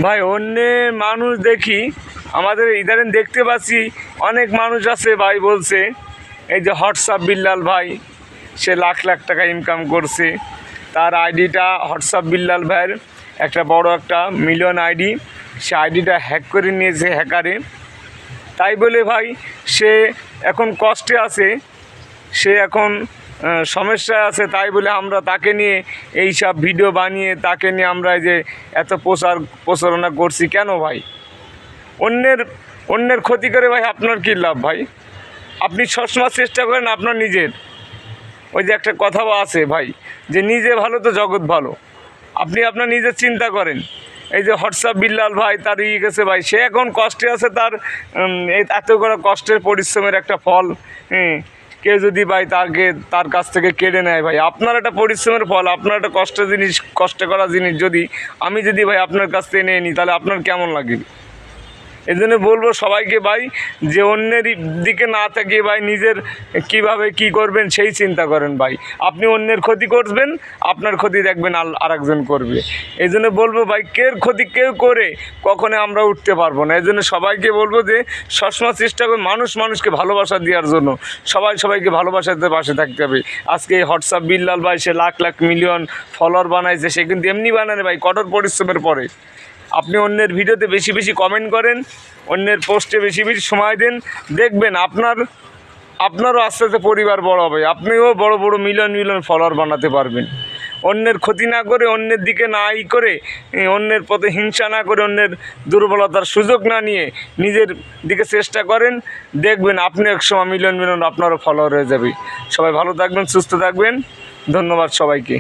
ভাই অন্য মানুষ দেখি, আমাদের ইদানিং দেখতে পাচ্ছি অনেক মানুষ আছে ভাই, বলছে এই যে হোয়াটসঅ্যাপ বিল্লাল ভাই, সে লাখ লাখ টাকা ইনকাম করছে। তার আইডিটা হোয়াটসঅ্যাপ বিল্লাল ভাইয়ের একটা বড় একটা মিলিয়ন আইডি, সে আইডিটা হ্যাক করে নিয়েছে হ্যাকারে। তাই বলে ভাই সে এখন কষ্টে আছে, সে এখন সমস্যায় আছে, তাই বলে আমরা তাকে নিয়ে এই সব ভিডিও বানিয়ে তাকে নিয়ে আমরা এই যে এত প্রচারণা করছি কেন ভাই? অন্যের ক্ষতি করে ভাই আপনার কী লাভ ভাই? আপনি সবসময় চেষ্টা করেন আপনার নিজের, ওই যে একটা কথা আছে ভাই, যে নিজে ভালো তো জগৎ ভালো। আপনি আপনার নিজের চিন্তা করেন। এই যে হোয়াটসঅ্যাপ বিল্লাল ভাই তার গেছে ভাই, সে এখন কষ্টে আছে, তার এই এত করে কষ্টের পরিশ্রমের একটা ফল কেউ যদি ভাই তার কাছ থেকে কেড়ে নেয় ভাই, আপনার একটা পরিশ্রমের ফল, আপনার একটা কষ্টের জিনিস, কষ্ট করা জিনিস যদি আমি যদি ভাই আপনার কাছ থেকে নিয়ে নিই, তাহলে আপনার কেমন লাগে? এই জন্য বলবো সবাইকে ভাই, যে অন্যের দিকে না তাকিয়ে ভাই নিজের কিভাবে কি করবেন সেই চিন্তা করেন ভাই। আপনি অন্যের ক্ষতি করবেন, আপনার ক্ষতি দেখবেন আরেকজন করবে। এই জন্য বলবো ভাই, ক্ষতি কেউ করে কখনো আমরা উঠতে পারবো না। এই জন্য সবাইকে বলবো যে সবসময় চেষ্টা করুন মানুষকে ভালোবাসা দেওয়ার জন্য, সবাইকে ভালোবাসাতে পাশে থাকতে হবে। আজকে এই হোয়াটসঅ্যাপ বিল্লাল ভাই সে লাখ লাখ মিলিয়ন ফলোয়ার বানাইছে, সে কিন্তু এমনি বানানে ভাই, কঠোর পরিশ্রমের পরে। আপনি অন্যের ভিডিওতে বেশি বেশি কমেন্ট করেন, অন্যের পোস্টে বেশি বেশি সময় দেন, দেখবেন আপনারও আস্তে আস্তে পরিবার বড় হবে, আপনিও বড় বড় মিলিয়ন ফলোয়ার বানাতে পারবেন। অন্যের ক্ষতি না করে, অন্যের দিকে না করে, অন্যের পথে হিংসা না করে, অন্যের দুর্বলতার সুযোগ না নিয়ে নিজের দিকে চেষ্টা করেন, দেখবেন আপনি একসময় মিলিয়ন আপনারও ফলোয়ার হয়ে যাবে। সবাই ভালো থাকবেন, সুস্থ থাকবেন, ধন্যবাদ সবাইকে।